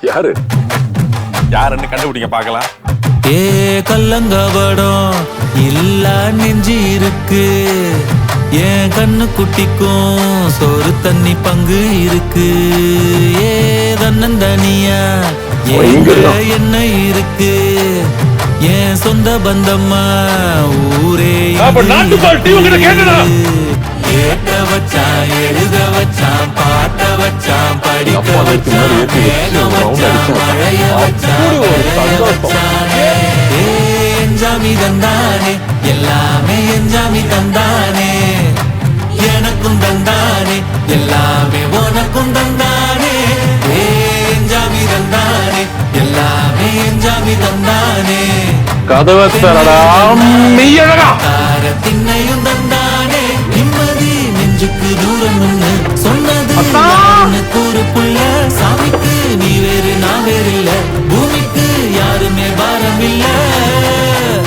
யாரு யாருன்னு கண்டுபிடிங்க பார்க்கலாம். ஏ கல்லங்கபடம் இல்ல நெஞ்சு இருக்கு, என் கண்ணு குட்டிக்கும் சோறு தண்ணி பங்கு இருக்கு. ஏ தன்னந்தனியா என்ன இருக்கு, என் சொந்த பந்தம்மா ஊரே கேட்ட வச்சான், எழுத வச்சான், பாட்ட வச்சான், படிக்க வச்சான், மேகம் வச்சான், மழைய வச்சான். எஞ்சாமி தந்தானே, எல்லாமே எஞ்சாமி தந்தானே, எனக்கும் தந்தானே, எல்லாமே உனக்கும் தந்தானே. எஞ்சாமி தந்தானே, எல்லாமே எஞ்சாமி தந்தானே, கதவை தரடா தார திண்ணையும் தந்தானே. நிம்மதி நெஞ்சுக்கு தூரம் ஒண்ணு சொன்னது ஒரு புள்ள, சாமிக்கு நீ வேறு நான் வேறு இல்ல.